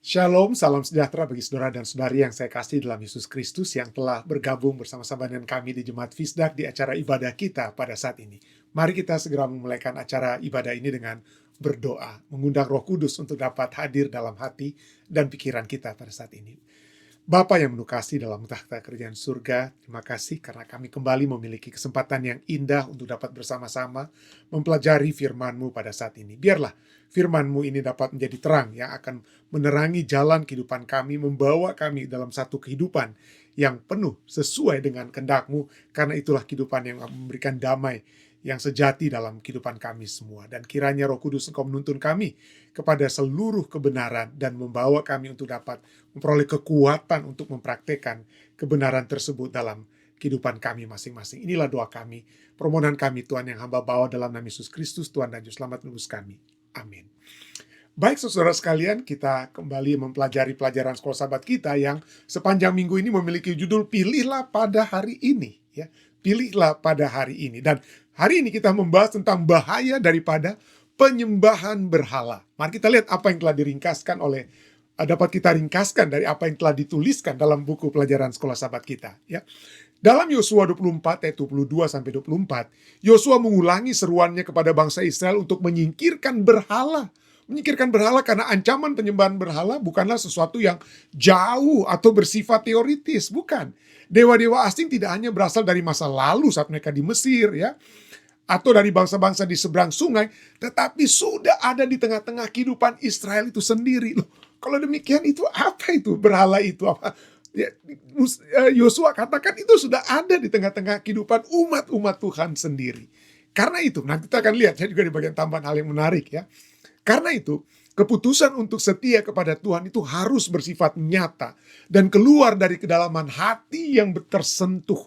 Shalom, salam sejahtera bagi saudara dan saudari yang saya kasih dalam Yesus Kristus yang telah bergabung bersama-sama dengan kami di Jemaat Fisdak di acara ibadah kita pada saat ini. Mari kita segera memulaikan acara ibadah ini dengan berdoa, mengundang Roh Kudus untuk dapat hadir dalam hati dan pikiran kita pada saat ini. Bapa yang penuh kasih dalam takhta kerajaan surga, terima kasih karena kami kembali memiliki kesempatan yang indah untuk dapat bersama-sama mempelajari firman-Mu pada saat ini. Biarlah firman-Mu ini dapat menjadi terang yang akan menerangi jalan kehidupan kami, membawa kami dalam satu kehidupan yang penuh sesuai dengan kehendak-Mu, karena itulah kehidupan yang memberikan damai yang sejati dalam kehidupan kami semua. Dan kiranya Roh Kudus Engkau menuntun kami kepada seluruh kebenaran dan membawa kami untuk dapat memperoleh kekuatan untuk mempraktekkan kebenaran tersebut dalam kehidupan kami masing-masing. Inilah doa kami, permohonan kami Tuhan yang hamba bawa dalam nama Yesus Kristus, Tuhan dan Juru Selamat menebus kami. Amin. Baik saudara sekalian, kita kembali mempelajari pelajaran sekolah sahabat kita yang sepanjang minggu ini memiliki judul Pilihlah pada hari ini. Ya, pilihlah pada hari ini. Dan hari ini kita membahas tentang bahaya daripada penyembahan berhala. Mari kita lihat apa yang telah diringkaskan dapat kita ringkaskan dari apa yang telah dituliskan dalam buku pelajaran sekolah sahabat kita. Ya. Dalam Yosua 24 ayat 22-24, Yosua mengulangi seruannya kepada bangsa Israel untuk menyingkirkan berhala. Menyingkirkan berhala karena ancaman penyembahan berhala bukanlah sesuatu yang jauh atau bersifat teoritis, bukan. Dewa-dewa asing tidak hanya berasal dari masa lalu saat mereka di Mesir, ya, atau dari bangsa-bangsa di seberang sungai, tetapi sudah ada di tengah-tengah kehidupan Israel itu sendiri. Loh, kalau demikian itu apa itu berhala itu? Apa? Yosua katakan itu sudah ada di tengah-tengah kehidupan umat-umat Tuhan sendiri. Karena itu, nanti kita akan lihat, saya juga di bagian tambahan hal yang menarik ya. Karena itu, keputusan untuk setia kepada Tuhan itu harus bersifat nyata dan keluar dari kedalaman hati yang tersentuh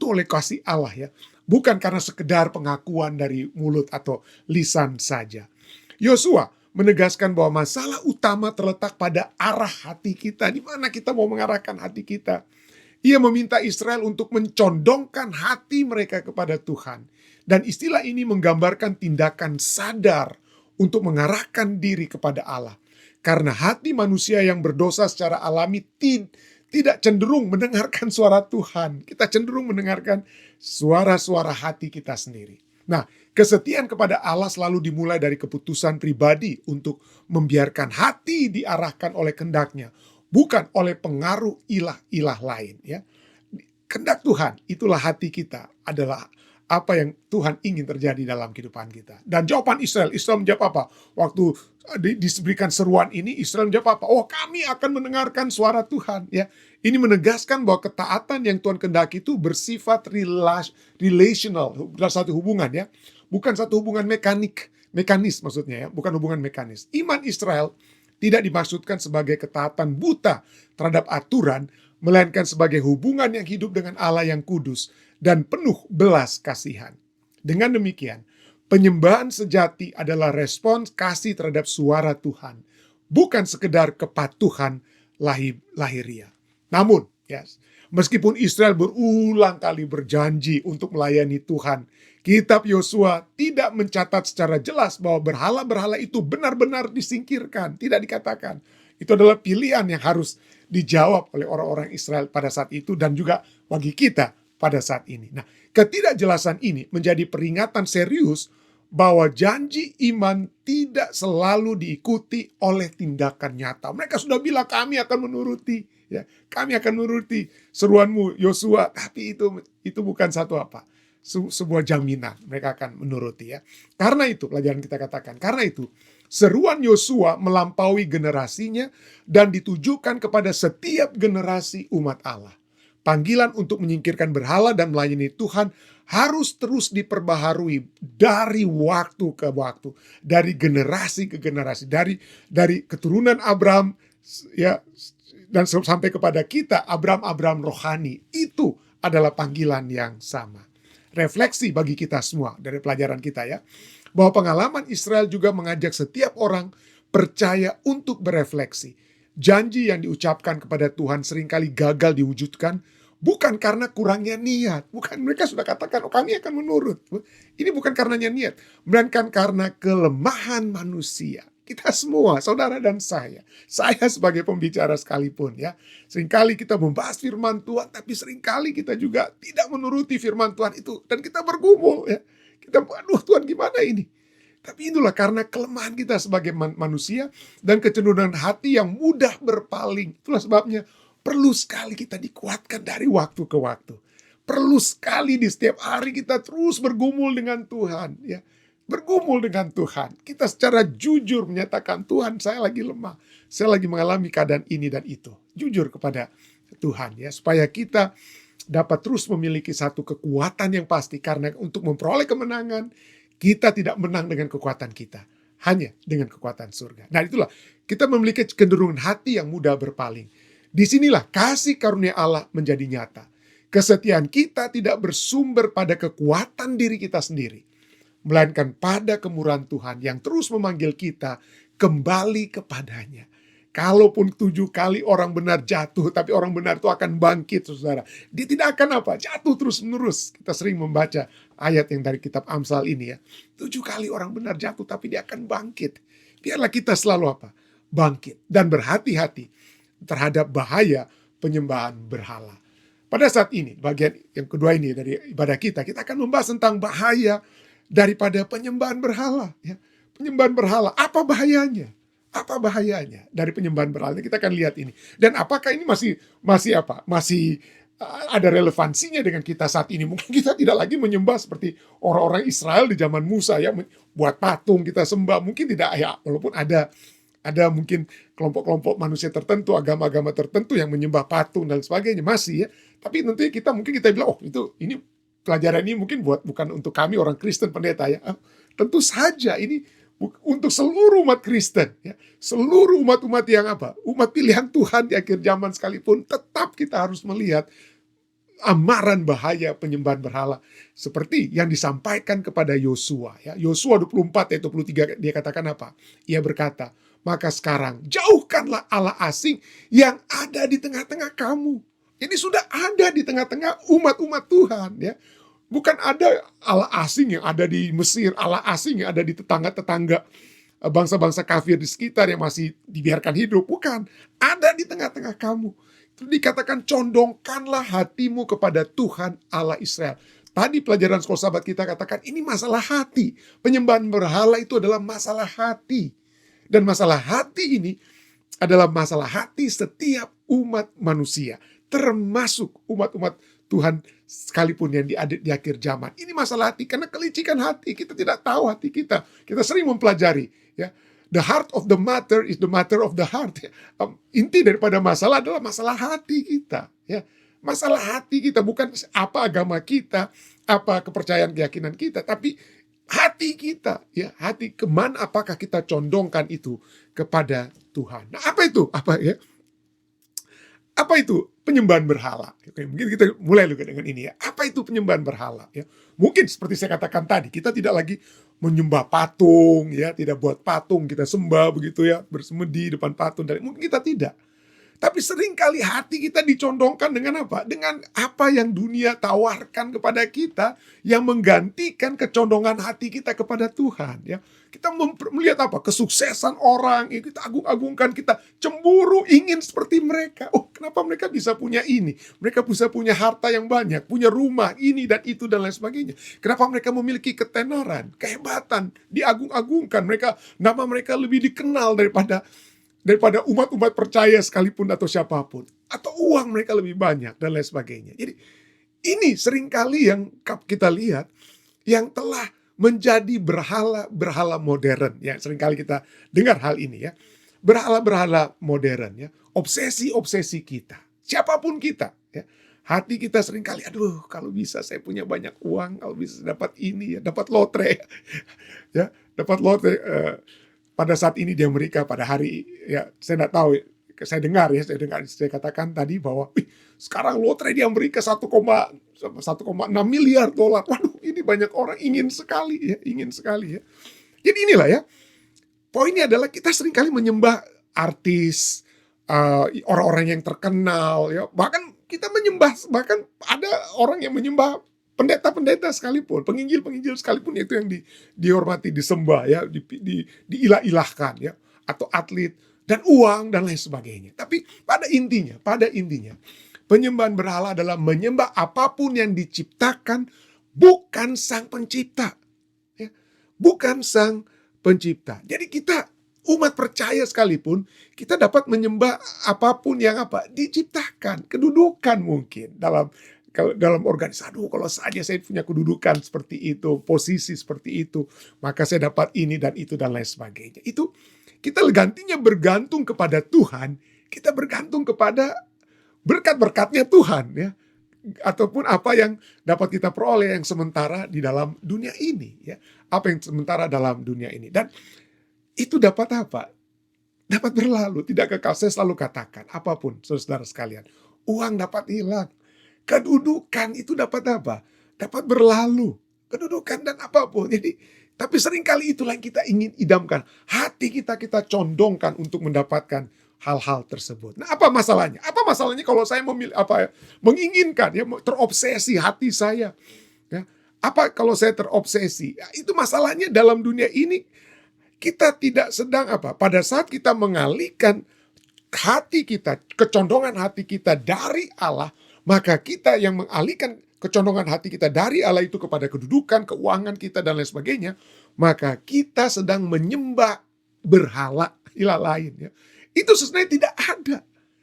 oleh kasih Allah ya. Bukan karena sekedar pengakuan dari mulut atau lisan saja. Yosua menegaskan bahwa masalah utama terletak pada arah hati kita. Di mana kita mau mengarahkan hati kita. Ia meminta Israel untuk mencondongkan hati mereka kepada Tuhan. Dan istilah ini menggambarkan tindakan sadar untuk mengarahkan diri kepada Allah. Karena hati manusia yang berdosa secara alami tidak cenderung mendengarkan suara Tuhan. Kita cenderung mendengarkan suara-suara hati kita sendiri. Nah, kesetiaan kepada Allah selalu dimulai dari keputusan pribadi untuk membiarkan hati diarahkan oleh kehendak-Nya, bukan oleh pengaruh ilah-ilah lain. Ya. Kehendak Tuhan, itulah hati kita, adalah apa yang Tuhan ingin terjadi dalam kehidupan kita. Dan jawaban Israel menjawab apa? Waktu diberikan seruan ini, Israel menjawab apa? Oh, kami akan mendengarkan suara Tuhan. Ya, ini menegaskan bahwa ketaatan yang Tuhan kehendaki itu bersifat relational, satu hubungan ya, bukan satu hubungan mekanis maksudnya ya, bukan hubungan mekanis. Iman Israel tidak dimaksudkan sebagai ketaatan buta terhadap aturan, melainkan sebagai hubungan yang hidup dengan Allah yang kudus dan penuh belas kasihan. Dengan demikian, penyembahan sejati adalah respons kasih terhadap suara Tuhan, bukan sekedar kepatuhan lahiriah. Namun, meskipun Israel berulang kali berjanji untuk melayani Tuhan, kitab Yosua tidak mencatat secara jelas bahwa berhala-berhala itu benar-benar disingkirkan, tidak dikatakan. Itu adalah pilihan yang harus dijawab oleh orang-orang Israel pada saat itu dan juga bagi kita pada saat ini. Nah, ketidakjelasan ini menjadi peringatan serius bahwa janji iman tidak selalu diikuti oleh tindakan nyata. Mereka sudah bilang kami akan menuruti, ya, kami akan menuruti seruanmu Yosua, tapi itu bukan sebuah jaminan mereka akan menuruti ya. Karena itu pelajaran kita katakan, karena itu seruan Yosua melampaui generasinya dan ditujukan kepada setiap generasi umat Allah. Panggilan untuk menyingkirkan berhala dan melayani Tuhan harus terus diperbaharui dari waktu ke waktu, dari generasi ke generasi, dari keturunan Abraham ya, dan sampai kepada kita, Abraham rohani. Itu adalah panggilan yang sama. Refleksi bagi kita semua dari pelajaran kita ya, bahwa pengalaman Israel juga mengajak setiap orang percaya untuk berefleksi. Janji yang diucapkan kepada Tuhan seringkali gagal diwujudkan, bukan karena kurangnya niat. Bukan, mereka sudah katakan, oh kami akan menurut. Ini bukan karenanya niat, melainkan karena kelemahan manusia. Kita semua, saudara dan saya sebagai pembicara sekalipun ya, seringkali kita membahas firman Tuhan, tapi seringkali kita juga tidak menuruti firman Tuhan itu, dan kita bergumul ya. Kita, aduh Tuhan gimana ini? Tapi itulah karena kelemahan kita sebagai manusia dan kecenderungan hati yang mudah berpaling. Itulah sebabnya perlu sekali kita dikuatkan dari waktu ke waktu. Perlu sekali di setiap hari kita terus bergumul dengan Tuhan ya. Bergumul dengan Tuhan. Kita secara jujur menyatakan, Tuhan saya lagi lemah. Saya lagi mengalami keadaan ini dan itu. Jujur kepada Tuhan ya. Supaya kita dapat terus memiliki satu kekuatan yang pasti. Karena untuk memperoleh kemenangan, kita tidak menang dengan kekuatan kita. Hanya dengan kekuatan surga. Nah itulah, kita memiliki kecenderungan hati yang mudah berpaling. Disinilah kasih karunia Allah menjadi nyata. Kesetiaan kita tidak bersumber pada kekuatan diri kita sendiri, melainkan pada kemurahan Tuhan yang terus memanggil kita kembali kepadanya. Kalaupun 7 kali orang benar jatuh, tapi orang benar itu akan bangkit, saudara. Dia tidak akan jatuh terus-menerus. Kita sering membaca ayat yang dari kitab Amsal ini ya. 7 kali orang benar jatuh, tapi dia akan bangkit. Biarlah kita selalu bangkit dan berhati-hati terhadap bahaya penyembahan berhala. Pada saat ini, bagian yang kedua ini dari ibadah kita akan membahas tentang bahaya daripada penyembahan berhala. Ya. Penyembahan berhala, apa bahayanya? Apa bahayanya dari penyembahan berhala? Kita akan lihat ini. Dan apakah ini masih ada relevansinya dengan kita saat ini? Mungkin kita tidak lagi menyembah seperti orang-orang Israel di zaman Musa ya, buat patung kita sembah. Mungkin tidak ya, walaupun ada mungkin kelompok-kelompok manusia tertentu, agama-agama tertentu yang menyembah patung dan sebagainya masih ya. Tapi tentunya kita bilang, ini pelajaran ini mungkin bukan untuk kami orang Kristen pendeta ya. Tentu saja ini untuk seluruh umat Kristen ya. Seluruh umat-umat yang umat pilihan Tuhan di akhir zaman sekalipun, tetap kita harus melihat amaran bahaya penyembahan berhala seperti yang disampaikan kepada Yosua ya. Yosua 24 ayat 23 dia katakan apa? Ia berkata, maka sekarang jauhkanlah Allah asing yang ada di tengah-tengah kamu. Jadi sudah ada di tengah-tengah umat-umat Tuhan ya. Bukan ada Allah asing yang ada di Mesir, Allah asing yang ada di tetangga-tetangga bangsa-bangsa kafir di sekitar yang masih dibiarkan hidup. Bukan, ada di tengah-tengah kamu. Itu dikatakan condongkanlah hatimu kepada Tuhan Allah Israel. Tadi pelajaran sekolah sahabat kita katakan ini masalah hati. Penyembahan berhala itu adalah masalah hati. Dan masalah hati ini adalah masalah hati setiap umat manusia. Termasuk umat-umat Tuhan sekalipun yang di akhir zaman. Ini masalah hati karena kelicikan hati. Kita tidak tahu hati kita. Kita sering mempelajari ya. The heart of the matter is the matter of the heart. Inti daripada masalah adalah masalah hati kita. Ya. Masalah hati kita bukan apa agama kita, apa kepercayaan keyakinan kita, tapi hati kita. Ya, hati kemana apakah kita condongkan itu kepada Tuhan. Nah apa itu? Apa itu penyembahan berhala? Oke, mungkin kita mulai dulu dengan ini ya. Apa itu penyembahan berhala? Ya, mungkin seperti saya katakan tadi, kita tidak lagi menyembah patung, ya, tidak buat patung kita sembah begitu ya, bersemedi depan patung. Mungkin kita tidak. Tapi seringkali hati kita dicondongkan dengan apa? Dengan apa yang dunia tawarkan kepada kita yang menggantikan kecondongan hati kita kepada Tuhan. Ya, kita melihat apa? Kesuksesan orang, kita agung-agungkan, kita cemburu, ingin seperti mereka. Oh, kenapa mereka bisa punya ini? Mereka bisa punya harta yang banyak, punya rumah, ini dan itu dan lain sebagainya. Kenapa mereka memiliki ketenaran, kehebatan, diagung-agungkan? Nama mereka lebih dikenal daripada umat-umat percaya sekalipun atau siapapun. Atau uang mereka lebih banyak dan lain sebagainya. Jadi ini seringkali yang kita lihat yang telah menjadi berhala modern. Ya, seringkali kita dengar hal ini ya. Berhala-berhala modern ya. Obsesi-obsesi kita. Siapapun kita ya. Hati kita seringkali, aduh kalau bisa saya punya banyak uang, kalau bisa dapat ini ya, dapat lotre. Ya, dapat lotre. Pada saat ini di Amerika pada hari ya saya tidak tahu saya katakan tadi bahwa sekarang lotre di Amerika 1,6 miliar dolar. Waduh, ini banyak orang ingin sekali ya. Jadi inilah ya. Poinnya adalah kita seringkali menyembah artis, orang-orang yang terkenal ya. Bahkan kita bahkan ada orang yang menyembah pendeta-pendeta sekalipun, penginjil-penginjil sekalipun itu yang dihormati, disembah ya, diilah-ilahkan ya, atau atlet dan uang dan lain sebagainya. Tapi pada intinya penyembahan berhala adalah menyembah apapun yang diciptakan, bukan sang pencipta. Ya. Bukan sang pencipta. Jadi kita umat percaya sekalipun, kita dapat menyembah apapun yang diciptakan. Kedudukan mungkin dalam organisasi. Aduh, kalau saja saya punya kedudukan seperti itu, posisi seperti itu, maka saya dapat ini dan itu dan lain sebagainya. Itu kita gantinya bergantung kepada Tuhan, kita bergantung kepada berkat-berkatnya Tuhan ya, ataupun apa yang dapat kita peroleh yang sementara di dalam dunia ini ya, apa yang sementara dalam dunia ini. Dan itu dapat apa? Dapat berlalu, tidak kekal. Saya selalu katakan, apapun saudara sekalian, uang dapat hilang, kedudukan itu dapat apa? Dapat berlalu, kedudukan dan apapun. Jadi tapi seringkali itulah yang kita ingin idamkan. Hati kita condongkan untuk mendapatkan hal-hal tersebut. Nah, apa masalahnya? Apa masalahnya kalau saya menginginkan ya, terobsesi hati saya. Ya. Apa kalau saya terobsesi? Ya, itu masalahnya dalam dunia ini kita tidak sedang pada saat kita mengalihkan hati kita, kecondongan hati kita dari Allah, maka kita yang mengalihkan kecondongan hati kita dari Allah itu kepada kedudukan, keuangan kita dan lain sebagainya, maka kita sedang menyembah berhala ilah lain ya. Itu sebenarnya tidak ada.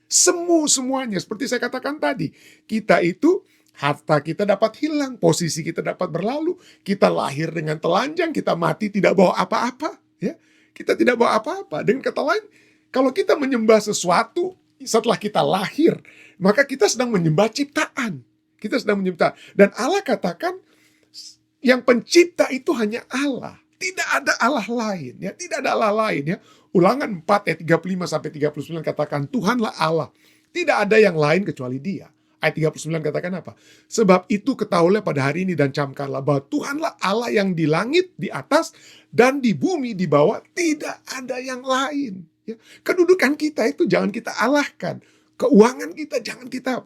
Semuanya seperti saya katakan tadi, kita itu harta kita dapat hilang, posisi kita dapat berlalu, kita lahir dengan telanjang, kita mati tidak bawa apa-apa ya. Kita tidak bawa apa-apa. Dengan kata lain, kalau kita menyembah sesuatu setelah kita lahir, maka kita sedang menyembah ciptaan. Kita sedang menyembah. Dan Allah katakan yang pencipta itu hanya Allah. Tidak ada Allah lain ya, tidak ada Allah lain ya. Ulangan 4 ayat 35 sampai 39 katakan Tuhanlah Allah. Tidak ada yang lain kecuali Dia. Ayat 39 katakan apa? Sebab itu ketahuilah pada hari ini dan camkanlah bahwa Tuhanlah Allah yang di langit, di atas, dan di bumi, di bawah. Tidak ada yang lain. Ya. Kedudukan kita itu jangan kita alahkan. Keuangan kita jangan kita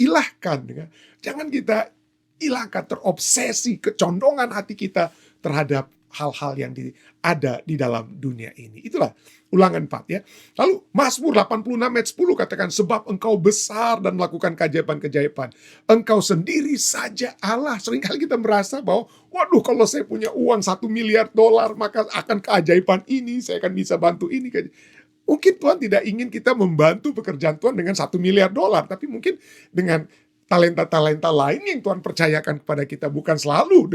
ilahkan. Ya. Jangan kita ilahkan, terobsesi, kecondongan hati kita terhadap hal-hal yang ada di dalam dunia ini. Itulah Ulangan 4 ya. Lalu Mazmur 86 ayat 10 katakan, sebab engkau besar dan melakukan keajaiban-keajaiban. Engkau sendiri saja Allah. Seringkali kita merasa bahwa, waduh kalau saya punya uang $1 miliar, maka akan keajaiban ini, saya akan bisa bantu ini. Mungkin Tuhan tidak ingin kita membantu pekerjaan Tuhan dengan $1 miliar. Tapi mungkin dengan talenta-talenta lain yang Tuhan percayakan kepada kita. Bukan selalu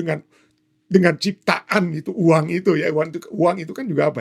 dengan ciptaan itu, uang itu ya, uang itu kan juga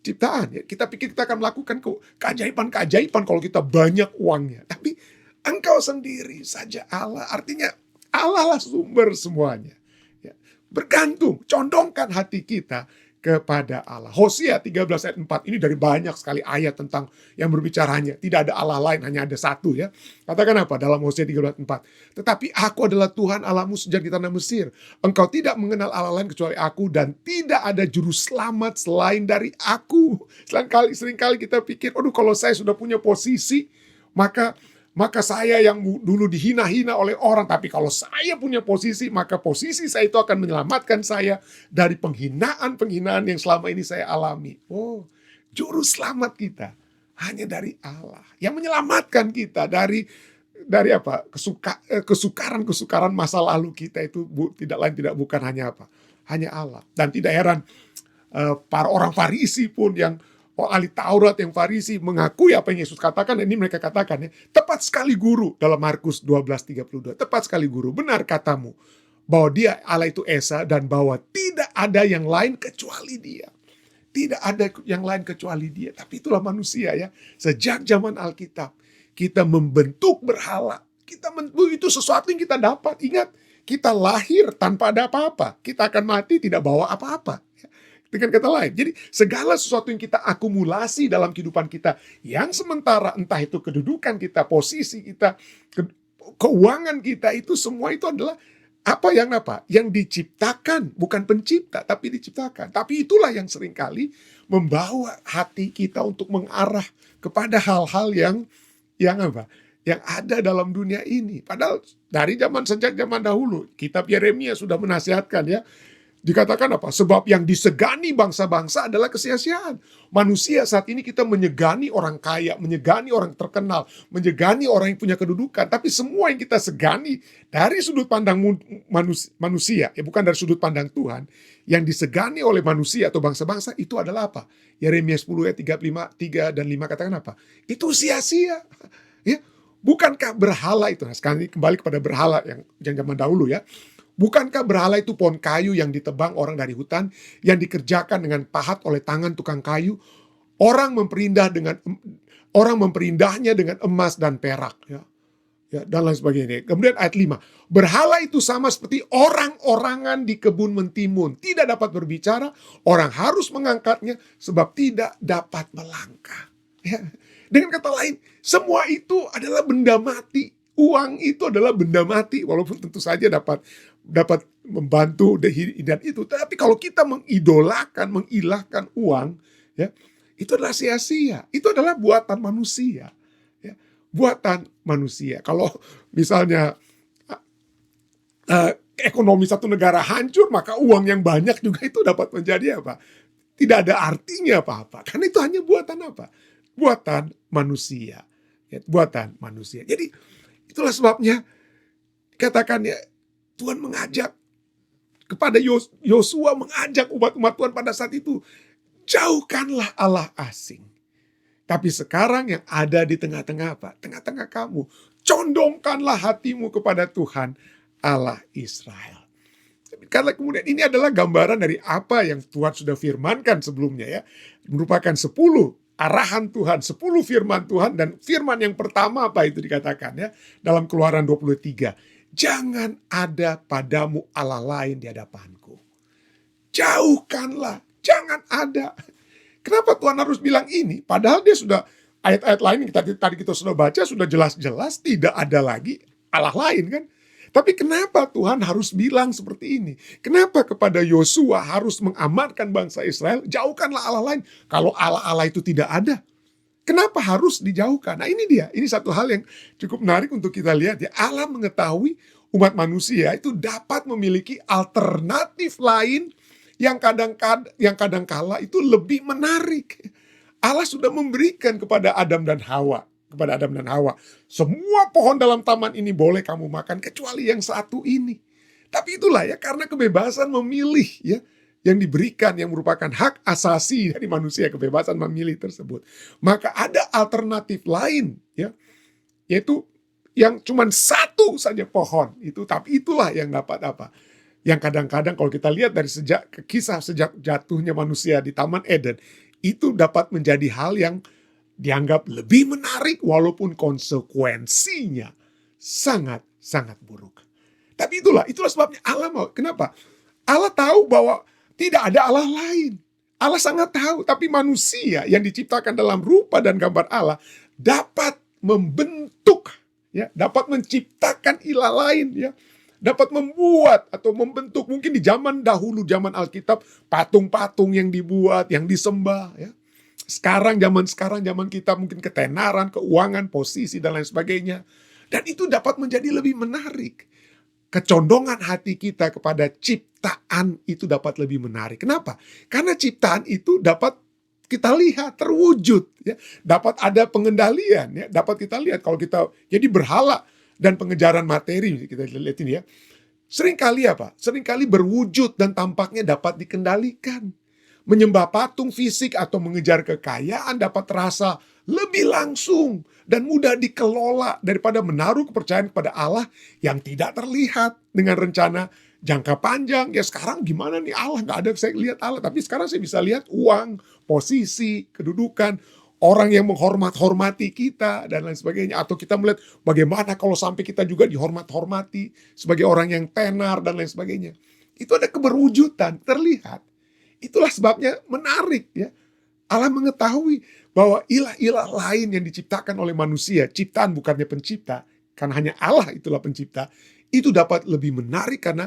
ciptaan ya. Kita pikir kita akan melakukan keajaiban kalau kita banyak uangnya, tapi engkau sendiri saja Allah. Artinya Allah lah sumber semuanya ya. Bergantung, condongkan hati kita kepada Allah. Hosea 13 ayat 4 ini dari banyak sekali ayat tentang yang berbicaranya. Tidak ada Allah lain, hanya ada satu ya. Katakan apa dalam Hosea 13 ayat 4? Tetapi aku adalah Tuhan Allahmu sejak di tanah Mesir. Engkau tidak mengenal Allah lain kecuali aku, dan tidak ada juru selamat selain dari aku. Seringkali kita pikir, aduh kalau saya sudah punya posisi, maka saya yang dulu dihina-hina oleh orang, tapi kalau saya punya posisi, maka posisi saya itu akan menyelamatkan saya dari penghinaan-penghinaan yang selama ini saya alami. Oh, juru selamat kita hanya dari Allah. Yang menyelamatkan kita dari kesukaran masa lalu kita itu bukan hanya hanya Allah. Dan tidak heran para orang Farisi pun yang ahli Taurat yang Farisi mengakui apa yang Yesus katakan. Ini mereka katakan ya, tepat sekali guru dalam Markus 12:32. Tepat sekali guru, benar katamu bahwa dia Allah itu Esa, dan bahwa tidak ada yang lain kecuali Dia. Tidak ada yang lain kecuali Dia. Tapi itulah manusia ya. Sejak zaman Alkitab kita membentuk berhala. Itu sesuatu yang kita dapat. Ingat, kita lahir tanpa ada apa-apa. Kita akan mati tidak bawa apa-apa. Dengan kata lain, jadi segala sesuatu yang kita akumulasi dalam kehidupan kita, yang sementara entah itu kedudukan kita, posisi kita, keuangan kita, itu semua itu adalah yang diciptakan, bukan pencipta, tapi diciptakan. Tapi itulah yang seringkali membawa hati kita untuk mengarah kepada hal-hal yang yang ada dalam dunia ini. Padahal dari sejak zaman dahulu, kitab Yeremia sudah menasihatkan ya. Dikatakan apa? Sebab yang disegani bangsa-bangsa adalah kesia-siaan. Manusia saat ini kita menyegani orang kaya, menyegani orang terkenal, menyegani orang yang punya kedudukan. Tapi semua yang kita segani dari sudut pandang manusia, ya bukan dari sudut pandang Tuhan. Yang disegani oleh manusia atau bangsa-bangsa itu adalah apa? Yeremia 10 ayat 3 dan 5 katakan apa? Itu sia-sia. Ya, bukankah berhala itu? Nah, sekarang kembali kepada berhala yang zaman dahulu ya. Bukankah berhala itu pohon kayu yang ditebang orang dari hutan, yang dikerjakan dengan pahat oleh tangan tukang kayu? Orang memperindahnya dengan emas dan perak, ya, dan lain sebagainya. Kemudian ayat 5, berhala itu sama seperti orang-orangan di kebun mentimun, tidak dapat berbicara, orang harus mengangkatnya sebab tidak dapat melangkah. Ya. Dengan kata lain, semua itu adalah benda mati. Uang itu adalah benda mati, walaupun tentu saja dapat membantu dan itu. Tapi kalau kita mengilahkan uang, ya, itu adalah sia-sia. Itu adalah buatan manusia, ya, buatan manusia. Kalau misalnya ekonomi satu negara hancur, maka uang yang banyak juga itu dapat menjadi apa? Tidak ada artinya apa-apa. Karena itu hanya buatan apa? Buatan manusia, ya, buatan manusia. Jadi itulah sebabnya katakan ya, Tuhan mengajak kepada Yosua, mengajak umat-umat Tuhan pada saat itu, jauhkanlah Allah asing. Tapi sekarang yang ada di tengah-tengah apa? Tengah-tengah kamu, condongkanlah hatimu kepada Tuhan Allah Israel. Karena kemudian ini adalah gambaran dari apa yang Tuhan sudah firmankan sebelumnya ya. Merupakan 10 arahan Tuhan, 10 firman Tuhan, dan firman yang pertama apa itu dikatakan ya dalam Keluaran 23. Jangan ada padamu Allah lain di hadapanku. Jauhkanlah, jangan ada. Kenapa Tuhan harus bilang ini? Padahal dia sudah, ayat-ayat lain yang tadi kita sudah baca, sudah jelas-jelas tidak ada lagi Allah lain kan. Tapi kenapa Tuhan harus bilang seperti ini? Kenapa kepada Yosua harus mengamankan bangsa Israel, jauhkanlah Allah lain. Kalau Allah-Allah itu tidak ada, kenapa harus dijauhkan? Nah ini dia, ini satu hal yang cukup menarik untuk kita lihat ya. Allah mengetahui umat manusia itu dapat memiliki alternatif lain yang kadang-kala itu lebih menarik. Allah sudah memberikan kepada Adam dan Hawa. Semua pohon dalam taman ini boleh kamu makan kecuali yang satu ini. Tapi itulah ya, karena kebebasan memilih ya yang diberikan, yang merupakan hak asasi dari manusia, kebebasan memilih tersebut. Maka ada alternatif lain ya, yaitu yang cuma satu saja pohon itu, tapi itulah yang dapat apa? Yang kadang-kadang kalau kita lihat dari kisah sejak jatuhnya manusia di Taman Eden, itu dapat menjadi hal yang dianggap lebih menarik walaupun konsekuensinya sangat-sangat buruk. Tapi itulah sebabnya Allah mau. Kenapa? Allah tahu bahwa tidak ada Allah lain. Allah sangat tahu, tapi manusia yang diciptakan dalam rupa dan gambar Allah dapat membentuk, ya, dapat menciptakan ilah lain, ya, dapat membuat atau membentuk. Mungkin di zaman dahulu, zaman Alkitab, patung-patung yang dibuat, yang disembah, ya. Zaman kita mungkin ketenaran, keuangan, posisi, dan lain sebagainya. Dan itu dapat menjadi lebih menarik. Kecondongan hati kita kepada ciptaan itu dapat lebih menarik. Kenapa? Karena ciptaan itu dapat kita lihat terwujud, ya. Dapat ada pengendalian, ya. Dapat kita lihat kalau kita jadi berhala dan pengejaran materi, kita lihat ini ya. Seringkali berwujud dan tampaknya dapat dikendalikan. Menyembah patung fisik atau mengejar kekayaan dapat terasa lebih langsung dan mudah dikelola daripada menaruh kepercayaan kepada Allah yang tidak terlihat dengan rencana jangka panjang. Ya sekarang gimana nih Allah? Gak ada saya lihat Allah, tapi sekarang saya bisa lihat uang, posisi, kedudukan, orang yang menghormati kita dan lain sebagainya. Atau kita melihat bagaimana kalau sampai kita juga dihormati sebagai orang yang tenar dan lain sebagainya. Itu ada keberwujudan terlihat. Itulah sebabnya menarik ya. Allah mengetahui bahwa ilah-ilah lain yang diciptakan oleh manusia, ciptaan bukannya pencipta, karena hanya Allah itulah pencipta, itu dapat lebih menarik karena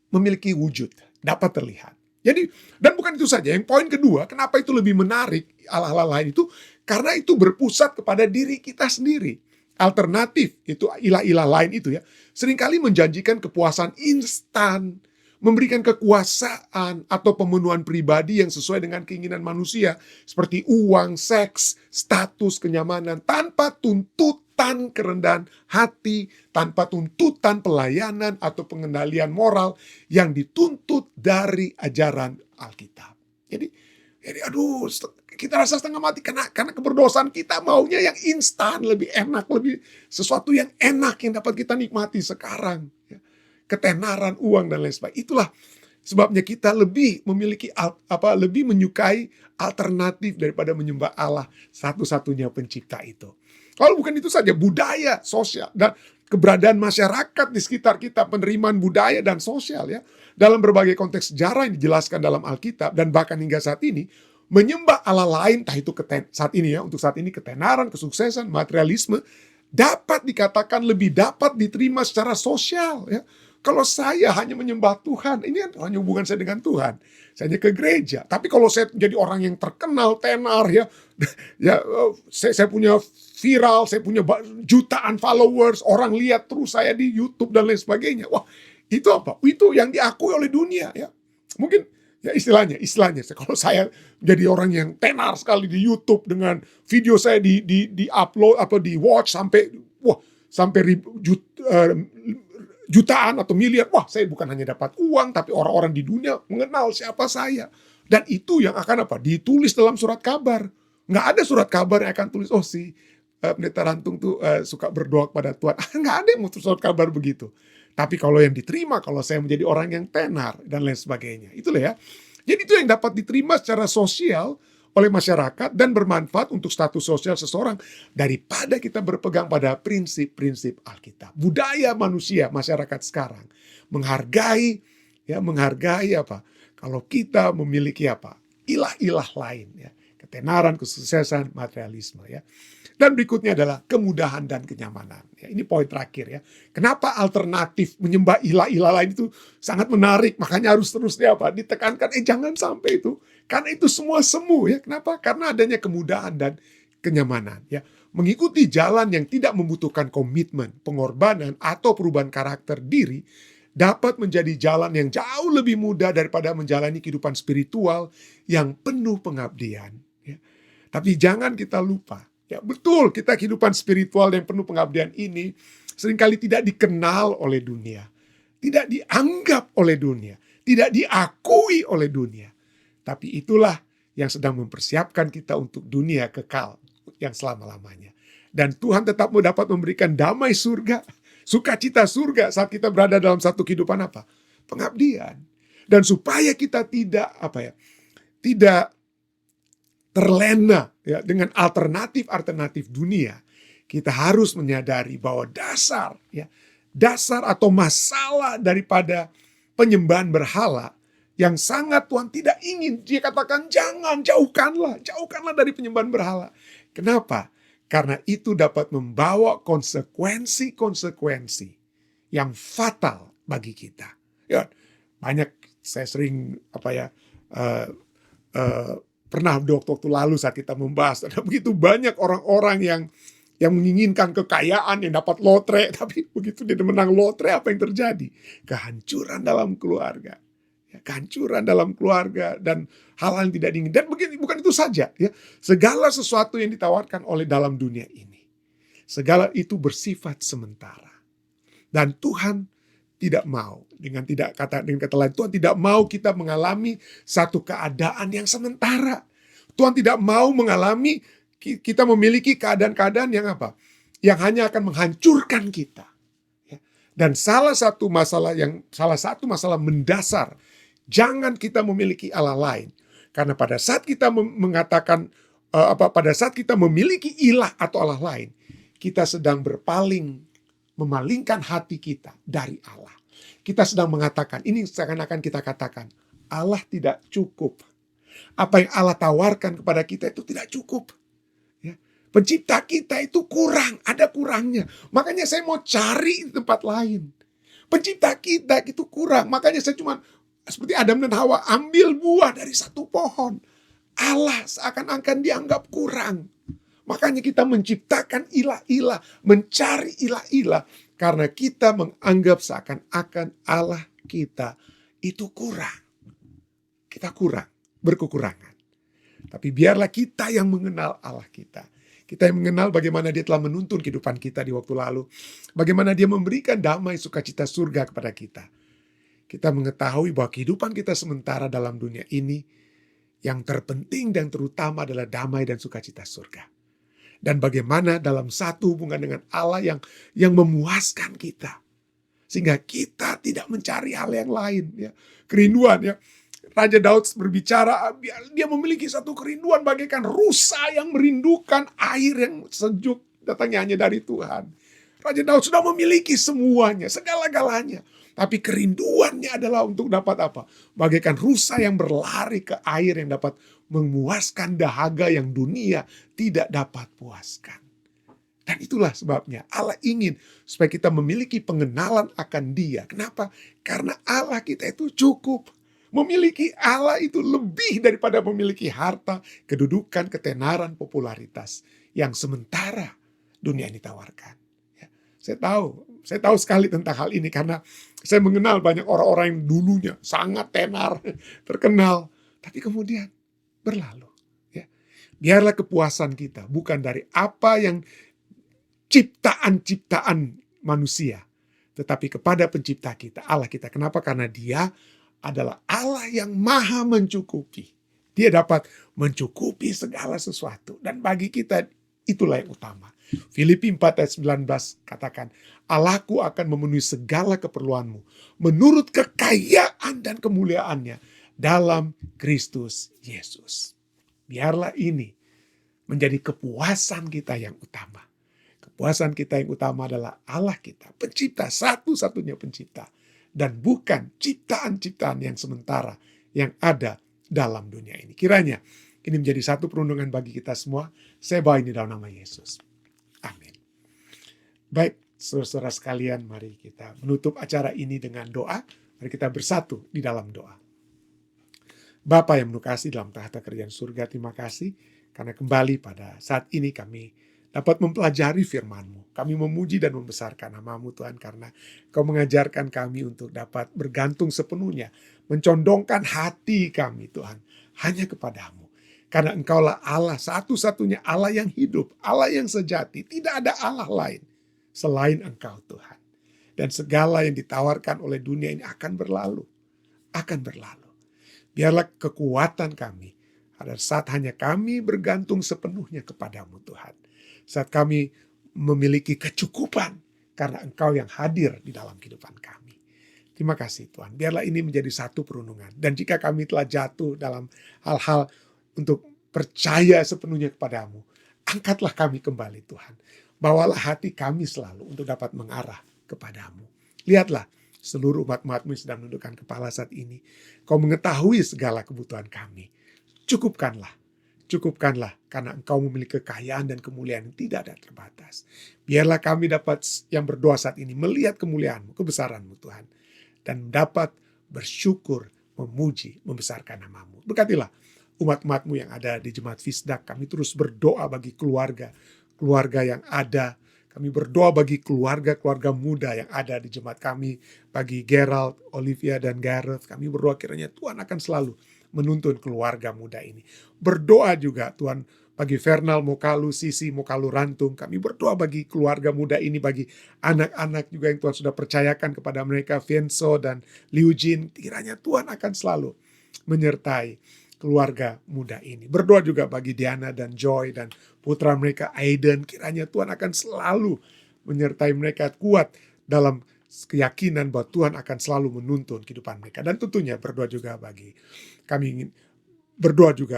memiliki wujud, dapat terlihat. Jadi, dan bukan itu saja, yang poin kedua, kenapa itu lebih menarik Allah-Allah lain itu, karena itu berpusat kepada diri kita sendiri. alternatif, itu ilah-ilah lain itu ya, seringkali menjanjikan kepuasan instan, memberikan kekuasaan atau pemenuhan pribadi yang sesuai dengan keinginan manusia, seperti uang, seks, status, kenyamanan, tanpa tuntutan kerendahan hati, tanpa tuntutan pelayanan atau pengendalian moral yang dituntut dari ajaran Alkitab. Jadi aduh, kita rasa setengah mati karena keberdosaan kita maunya yang instan, lebih enak, lebih sesuatu yang enak yang dapat kita nikmati sekarang. Ketenaran, uang dan lain sebagainya. Itulah sebabnya kita lebih memiliki lebih menyukai alternatif daripada menyembah Allah satu-satunya pencipta itu. Kalau bukan itu saja, budaya, sosial, dan keberadaan masyarakat di sekitar kita, penerimaan budaya dan sosial ya. Dalam berbagai konteks sejarah yang dijelaskan dalam Alkitab dan bahkan hingga saat ini, menyembah Allah lain, entah itu untuk saat ini ketenaran, kesuksesan, materialisme, dapat dikatakan lebih dapat diterima secara sosial ya. Kalau saya hanya menyembah Tuhan, ini hanya hubungan saya dengan Tuhan. Saya hanya ke gereja. Tapi kalau saya jadi orang yang terkenal, tenar ya, saya punya viral, saya punya jutaan followers, orang lihat terus saya di YouTube dan lain sebagainya. Wah, itu apa? Itu yang diakui oleh dunia ya. Mungkin ya istilahnya, kalau saya jadi orang yang tenar sekali di YouTube dengan video saya di upload atau di watch sampai jutaan atau miliar, wah saya bukan hanya dapat uang, tapi orang-orang di dunia mengenal siapa saya. Dan itu yang akan ditulis dalam surat kabar. Nggak ada surat kabar yang akan tulis, Pendeta Rantung tuh suka berdoa kepada Tuhan. Nggak ada yang mau surat kabar begitu. Tapi kalau yang diterima, kalau saya menjadi orang yang tenar dan lain sebagainya. Itulah ya. Jadi itu yang dapat diterima secara sosial oleh masyarakat dan bermanfaat untuk status sosial seseorang daripada kita berpegang pada prinsip-prinsip Alkitab. Budaya manusia, masyarakat sekarang menghargai kalau kita memiliki ilah-ilah lain ya, ketenaran, kesuksesan, materialisme ya. Dan berikutnya adalah kemudahan dan kenyamanan. Ya, ini poin terakhir ya. Kenapa alternatif menyembah ilah-ilah lain itu sangat menarik. Makanya harus terus ditekankan. Jangan sampai itu. Karena itu semua semu ya. Kenapa? Karena adanya kemudahan dan kenyamanan. Ya, mengikuti jalan yang tidak membutuhkan komitmen, pengorbanan, atau perubahan karakter diri dapat menjadi jalan yang jauh lebih mudah daripada menjalani kehidupan spiritual yang penuh pengabdian. Ya. Tapi jangan kita lupa. Ya betul, kita kehidupan spiritual yang penuh pengabdian ini seringkali tidak dikenal oleh dunia. Tidak dianggap oleh dunia. Tidak diakui oleh dunia. Tapi itulah yang sedang mempersiapkan kita untuk dunia kekal yang selama-lamanya. Dan Tuhan tetap dapat memberikan damai surga, sukacita surga saat kita berada dalam satu kehidupan pengabdian. Dan supaya kita tidak terlena ya dengan alternatif dunia, kita harus menyadari bahwa dasar atau masalah daripada penyembahan berhala yang sangat Tuhan tidak ingin. Dia katakan jauhkanlah dari penyembahan berhala. Kenapa? Karena itu dapat membawa konsekuensi yang fatal bagi kita. Ya, banyak saya sering pernah waktu lalu saat kita membahas, ada begitu banyak orang-orang yang menginginkan kekayaan, yang dapat lotre, tapi begitu dia menang lotre, apa yang terjadi? Kehancuran dalam keluarga. Kehancuran dalam keluarga dan hal-hal yang tidak diingin. Dan bukan itu saja. Ya. Segala sesuatu yang ditawarkan oleh dalam dunia ini, segala itu bersifat sementara. Dan Tuhan tidak mau, dengan kata lain, Tuhan tidak mau kita mengalami satu keadaan yang sementara. Tuhan tidak mau mengalami kita memiliki keadaan-keadaan yang hanya akan menghancurkan kita. Dan salah satu masalah mendasar, jangan kita memiliki Allah lain. Karena pada saat kita pada saat kita memiliki ilah atau Allah lain, kita sedang memalingkan hati kita dari Allah. Kita sedang mengatakan, ini seakan-akan kita katakan, Allah tidak cukup. Apa yang Allah tawarkan kepada kita itu tidak cukup. Ya. Pencipta kita itu kurang, ada kurangnya. Makanya saya mau cari di tempat lain. Pencipta kita itu kurang, makanya saya cuma seperti Adam dan Hawa, ambil buah dari satu pohon. Allah seakan-akan dianggap kurang. Makanya kita menciptakan ilah-ilah, mencari ilah-ilah. Karena kita menganggap seakan-akan Allah kita itu kurang. Kita kurang, berkekurangan. Tapi biarlah kita yang mengenal Allah kita. Kita yang mengenal bagaimana Dia telah menuntun kehidupan kita di waktu lalu. Bagaimana Dia memberikan damai sukacita surga kepada kita. Kita mengetahui bahwa kehidupan kita sementara dalam dunia ini, yang terpenting dan terutama adalah damai dan sukacita surga. Dan bagaimana dalam satu hubungan dengan Allah yang memuaskan kita. Sehingga kita tidak mencari hal yang lain. Ya. Kerinduan ya. Raja Daud berbicara, dia memiliki satu kerinduan bagaikan rusa yang merindukan air yang sejuk datangnya hanya dari Tuhan. Raja Daud sudah memiliki semuanya, segala-galanya. Tapi kerinduannya adalah untuk dapat apa? Bagaikan rusa yang berlari ke air yang dapat memuaskan dahaga yang dunia tidak dapat puaskan. Dan itulah sebabnya Allah ingin supaya kita memiliki pengenalan akan Dia. Kenapa? Karena Allah kita itu cukup. Memiliki Allah itu lebih daripada memiliki harta, kedudukan, ketenaran, popularitas yang sementara dunia ini tawarkan. Ya, saya tahu sekali tentang hal ini karena saya mengenal banyak orang-orang yang dulunya sangat tenar, terkenal, tapi kemudian berlalu. Ya, biarlah kepuasan kita bukan dari apa yang ciptaan-ciptaan manusia, tetapi kepada pencipta kita, Allah kita. Kenapa? Karena Dia adalah Allah yang maha mencukupi. Dia dapat mencukupi segala sesuatu. Dan bagi kita itulah yang utama. Filipi 4 ayat 19 katakan, Allahku akan memenuhi segala keperluanmu menurut kekayaan dan kemuliaannya dalam Kristus Yesus. Biarlah ini menjadi kepuasan kita yang utama. Kepuasan kita yang utama adalah Allah kita, pencipta, satu-satunya pencipta. Dan bukan ciptaan-ciptaan yang sementara yang ada dalam dunia ini. Kiranya ini menjadi satu perundungan bagi kita semua. Saya bawa ini dalam nama Yesus. Amin. Baik, saudara-saudara sekalian, mari kita menutup acara ini dengan doa. Mari kita bersatu di dalam doa. Bapa yang menukasi dalam tahta kerajaan surga, terima kasih karena kembali pada saat ini kami dapat mempelajari firman-Mu. Kami memuji dan membesarkan nama-Mu Tuhan karena Kau mengajarkan kami untuk dapat bergantung sepenuhnya. Mencondongkan hati kami Tuhan hanya kepadamu. Karena Engkaulah Allah, satu-satunya Allah yang hidup, Allah yang sejati. Tidak ada Allah lain selain Engkau Tuhan. Dan segala yang ditawarkan oleh dunia ini akan berlalu. Akan berlalu. Biarlah kekuatan kami pada saat hanya kami bergantung sepenuhnya kepadamu Tuhan. Saat kami memiliki kecukupan karena Engkau yang hadir di dalam kehidupan kami. Terima kasih Tuhan. Biarlah ini menjadi satu perundungan. Dan jika kami telah jatuh dalam hal-hal untuk percaya sepenuhnya kepadamu, angkatlah kami kembali Tuhan. Bawalah hati kami selalu untuk dapat mengarah kepadamu. Lihatlah seluruh umat-umat-Mu yang sedang menundukkan kepala saat ini. Kau mengetahui segala kebutuhan kami. Cukupkanlah karena Engkau memiliki kekayaan dan kemuliaan yang tidak ada terbatas. Biarlah kami dapat yang berdoa saat ini melihat kemuliaan-Mu, kebesaran-Mu Tuhan. Dan dapat bersyukur, memuji, membesarkan nama-Mu. Berkatilah umat-umat-Mu yang ada di Jemaat Fisdak. Kami terus berdoa bagi keluarga yang ada. Kami berdoa bagi keluarga muda yang ada di jemaat kami. Bagi Gerald, Olivia, dan Gareth. Kami berdoa kiranya Tuhan akan selalu menuntun keluarga muda ini. Berdoa juga Tuhan bagi Fernal Mokalu, Sisi Mokalu Rantung. Kami berdoa bagi keluarga muda ini, bagi anak-anak juga yang Tuhan sudah percayakan kepada mereka, Vienso dan Liu Jin. Kiranya Tuhan akan selalu menyertai keluarga muda ini. Berdoa juga bagi Diana dan Joy dan putra mereka Aiden. Kiranya Tuhan akan selalu menyertai mereka kuat dalam keyakinan bahwa Tuhan akan selalu menuntun kehidupan mereka. Dan tentunya berdoa juga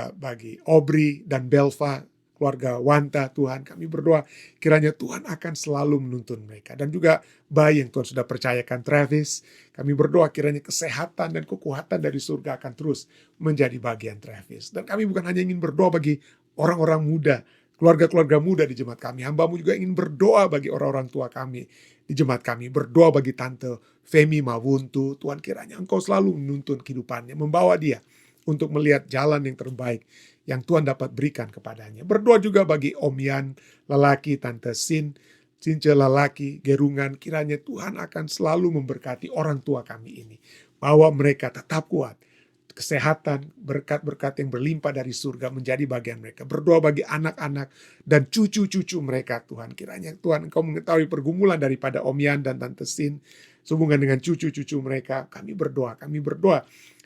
bagi Aubrey dan Belva, keluarga Wanta Tuhan. Kami berdoa kiranya Tuhan akan selalu menuntun mereka. Dan juga bayi yang Tuhan sudah percayakan Travis. Kami berdoa kiranya kesehatan dan kekuatan dari surga akan terus menjadi bagian Travis. Dan kami bukan hanya ingin berdoa bagi orang-orang muda, keluarga-keluarga muda di jemaat kami. Hamba-Mu juga ingin berdoa bagi orang-orang tua kami di jemaat kami. Berdoa bagi Tante Femi Mawuntu. Tuhan kiranya Engkau selalu menuntun kehidupannya, membawa dia untuk melihat jalan yang terbaik yang Tuhan dapat berikan kepadanya. Berdoa juga bagi Om Yan, lelaki, Tante Since lelaki, Gerungan, kiranya Tuhan akan selalu memberkati orang tua kami ini. Bahwa mereka tetap kuat. Kesehatan, berkat-berkat yang berlimpah dari surga menjadi bagian mereka. Berdoa bagi anak-anak dan cucu-cucu mereka Tuhan. Kiranya Tuhan Engkau mengetahui pergumulan daripada Om Yan dan Tante Sin. Sehubungan dengan cucu-cucu mereka, kami berdoa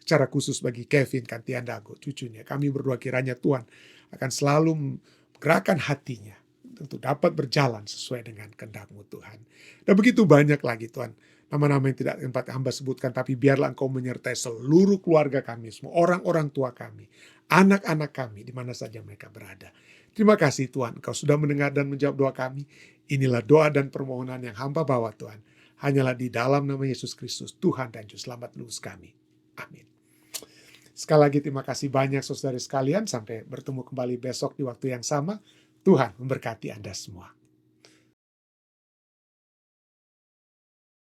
secara khusus bagi Kevin Kantiandago, cucunya. Kami berdoa kiranya Tuhan akan selalu menggerakkan hatinya untuk dapat berjalan sesuai dengan kehendak-Mu Tuhan. Dan begitu banyak lagi Tuhan, nama-nama yang tidak sempat hamba sebutkan, tapi biarlah Engkau menyertai seluruh keluarga kami, semua orang-orang tua kami, anak-anak kami, di mana saja mereka berada. Terima kasih Tuhan, Engkau sudah mendengar dan menjawab doa kami. Inilah doa dan permohonan yang hamba bawa Tuhan. Hanyalah di dalam nama Yesus Kristus, Tuhan dan Juru Selamat lulus kami. Amin. Sekali lagi terima kasih banyak saudara sekalian. Sampai bertemu kembali besok di waktu yang sama. Tuhan memberkati Anda semua.